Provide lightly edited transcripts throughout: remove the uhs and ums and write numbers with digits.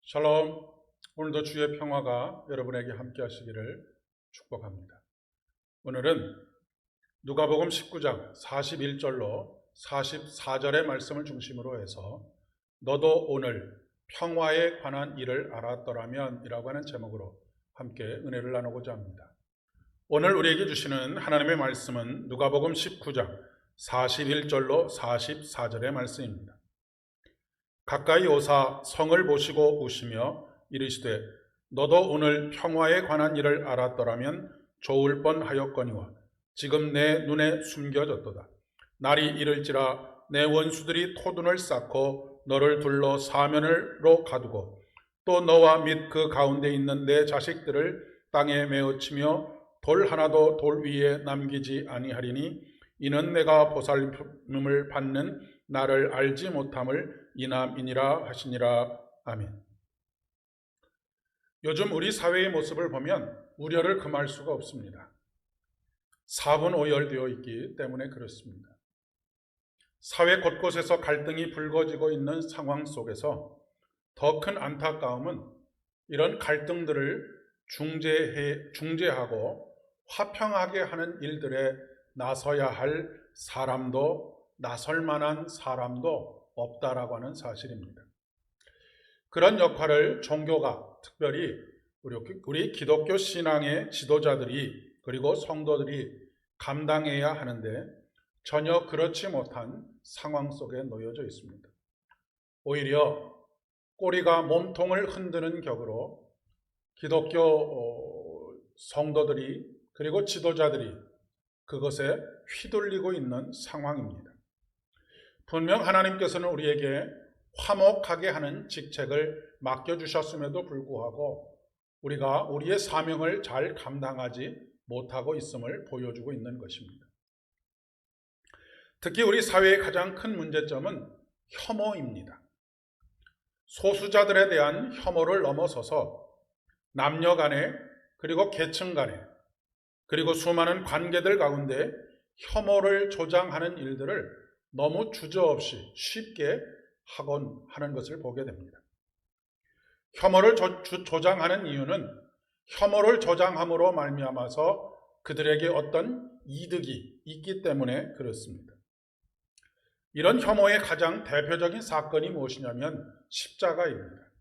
샬롬. 오늘도 주의 평화가 여러분에게 함께 하시기를 축복합니다. 오늘은 누가복음 19장 41절로 44절의 말씀을 중심으로 해서 너도 오늘 평화에 관한 일을 알았더라면 이라고 하는 제목으로 함께 은혜를 나누고자 합니다. 오늘 우리에게 주시는 하나님의 말씀은 누가복음 19장 41절로 44절의 말씀입니다. 가까이 오사 성을 보시고 우시며 이르시되 너도 오늘 평화에 관한 일을 알았더라면 좋을 뻔하였거니와 지금 내 눈에 숨겨졌도다. 날이 이를지라 내 원수들이 토둔을 쌓고 너를 둘러 사면으로 가두고 또 너와 및 그 가운데 있는 내 자식들을 땅에 메어치며 돌 하나도 돌 위에 남기지 아니하리니 이는 내가 보살핌을 받는 나를 알지 못함을 이남이니라 하시니라. 아멘. 요즘 우리 사회의 모습을 보면 우려를 금할 수가 없습니다. 사분오열되어 있기 때문에 그렇습니다. 사회 곳곳에서 갈등이 불거지고 있는 상황 속에서 더 큰 안타까움은 이런 갈등들을 중재하고 화평하게 하는 일들에 나서야 할 사람도 나설 만한 사람도 없다라고 하는 사실입니다. 그런 역할을 종교가 특별히 우리 기독교 신앙의 지도자들이 그리고 성도들이 감당해야 하는데 전혀 그렇지 못한 상황 속에 놓여져 있습니다. 오히려 꼬리가 몸통을 흔드는 격으로 기독교 성도들이 그리고 지도자들이 그것에 휘둘리고 있는 상황입니다. 분명 하나님께서는 우리에게 화목하게 하는 직책을 맡겨주셨음에도 불구하고 우리가 우리의 사명을 잘 감당하지 못하고 있음을 보여주고 있는 것입니다. 특히 우리 사회의 가장 큰 문제점은 혐오입니다. 소수자들에 대한 혐오를 넘어서서 남녀 간에 그리고 계층 간에 그리고 수많은 관계들 가운데 혐오를 조장하는 일들을 너무 주저없이 쉽게 하곤 하는 것을 보게 됩니다. 혐오를 조장하는 이유는 혐오를 조장함으로 말미암아서 그들에게 어떤 이득이 있기 때문에 그렇습니다. 이런 혐오의 가장 대표적인 사건이 무엇이냐면 십자가입니다.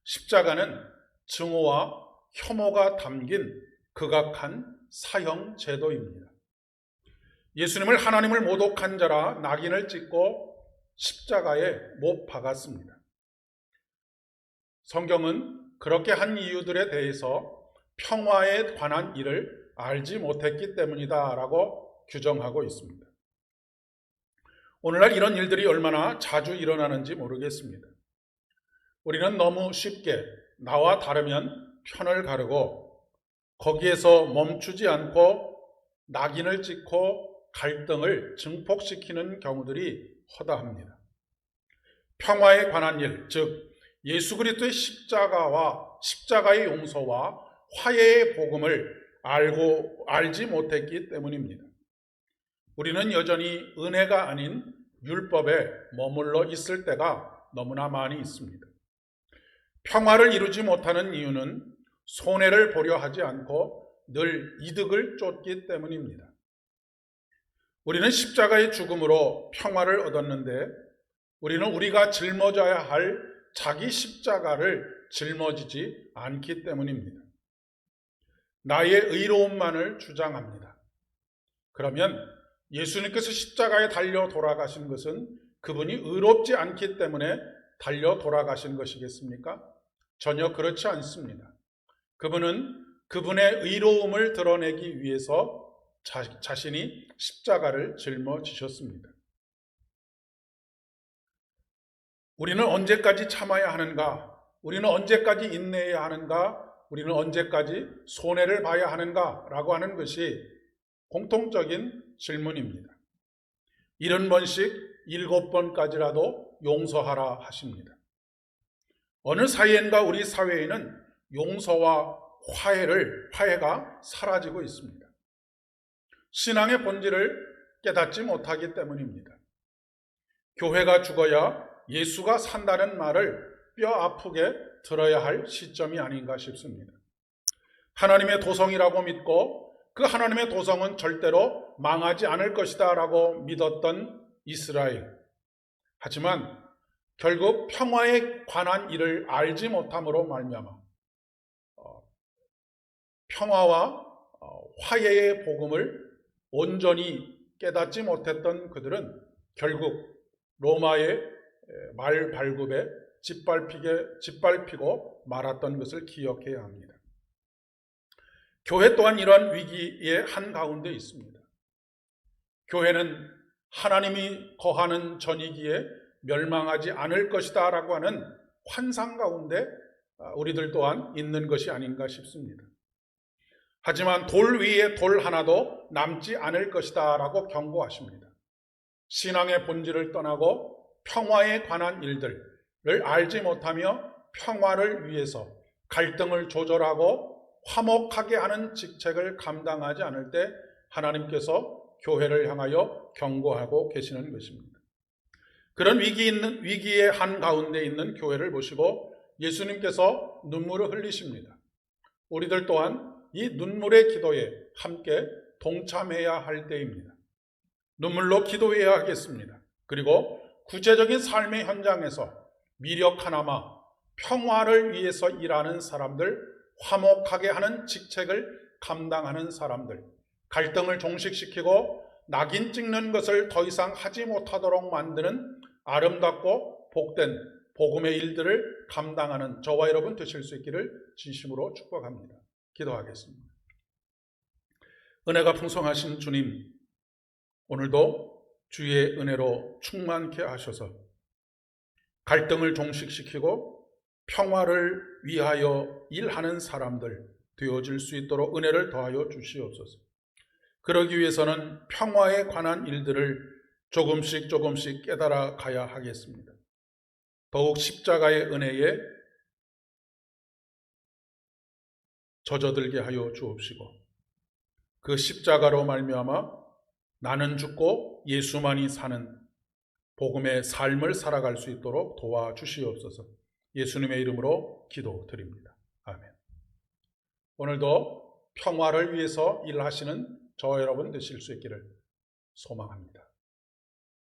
십자가는 증오와 혐오가 담긴 극악한 사형 제도입니다. 예수님을 하나님을 모독한 자라 낙인을 찍고 십자가에 못 박았습니다. 성경은 그렇게 한 이유들에 대해서 평화에 관한 일을 알지 못했기 때문이다 라고 규정하고 있습니다. 오늘날 이런 일들이 얼마나 자주 일어나는지 모르겠습니다. 우리는 너무 쉽게 나와 다르면 편을 가르고 거기에서 멈추지 않고 낙인을 찍고 갈등을 증폭시키는 경우들이 허다합니다. 평화에 관한 일, 즉 예수 그리스도의 십자가의 용서와 화해의 복음을 알지 못했기 때문입니다. 우리는 여전히 은혜가 아닌 율법에 머물러 있을 때가 너무나 많이 있습니다. 평화를 이루지 못하는 이유는 손해를 보려 하지 않고 늘 이득을 쫓기 때문입니다. 우리는 십자가의 죽음으로 평화를 얻었는데 우리는 우리가 짊어져야 할 자기 십자가를 짊어지지 않기 때문입니다. 나의 의로움만을 주장합니다. 그러면 예수님께서 십자가에 달려 돌아가신 것은 그분이 의롭지 않기 때문에 달려 돌아가신 것이겠습니까? 전혀 그렇지 않습니다. 그분은 그분의 의로움을 드러내기 위해서 자신이 십자가를 짊어지셨습니다. 우리는 언제까지 참아야 하는가? 우리는 언제까지 인내해야 하는가? 우리는 언제까지 손해를 봐야 하는가? 라고 하는 것이 공통적인 질문입니다. 70번씩 7번까지라도 용서하라 하십니다. 어느 사이엔가 우리 사회에는 용서와 화해가 사라지고 있습니다. 신앙의 본질을 깨닫지 못하기 때문입니다. 교회가 죽어야 예수가 산다는 말을 뼈 아프게 들어야 할 시점이 아닌가 싶습니다. 하나님의 도성이라고 믿고 그 하나님의 도성은 절대로 망하지 않을 것이다 라고 믿었던 이스라엘. 하지만 결국 평화에 관한 일을 알지 못함으로 말미암아 평화와 화해의 복음을 온전히 깨닫지 못했던 그들은 결국 로마의 말발굽에 짓밟히고 말았던 것을 기억해야 합니다. 교회 또한 이러한 위기의 한가운데 있습니다. 교회는 하나님이 거하는 전이기에 멸망하지 않을 것이다 라고 하는 환상 가운데 우리들 또한 있는 것이 아닌가 싶습니다. 하지만 돌 위에 돌 하나도 남지 않을 것이다 라고 경고하십니다. 신앙의 본질을 떠나고 평화에 관한 일들을 알지 못하며 평화를 위해서 갈등을 조절하고 화목하게 하는 직책을 감당하지 않을 때 하나님께서 교회를 향하여 경고하고 계시는 것입니다. 그런 위기의 한가운데 있는 교회를 보시고 예수님께서 눈물을 흘리십니다. 우리들 또한 이 눈물의 기도에 함께 동참해야 할 때입니다. 눈물로 기도해야 하겠습니다. 그리고 구체적인 삶의 현장에서 미력 하나마 평화를 위해서 일하는 사람들, 화목하게 하는 직책을 감당하는 사람들, 갈등을 종식시키고 낙인 찍는 것을 더 이상 하지 못하도록 만드는 아름답고 복된 복음의 일들을 감당하는 저와 여러분 되실 수 있기를 진심으로 축복합니다. 기도하겠습니다. 은혜가 풍성하신 주님, 오늘도 주의 은혜로 충만케 하셔서 갈등을 종식시키고 평화를 위하여 일하는 사람들 되어질 수 있도록 은혜를 더하여 주시옵소서. 그러기 위해서는 평화에 관한 일들을 조금씩 깨달아 가야 하겠습니다. 더욱 십자가의 은혜에 젖어들게 하여 주옵시고 그 십자가로 말미암아 나는 죽고 예수만이 사는 복음의 삶을 살아갈 수 있도록 도와주시옵소서. 예수님의 이름으로 기도드립니다. 아멘. 오늘도 평화를 위해서 일하시는 저와 여러분 되실 수 있기를 소망합니다.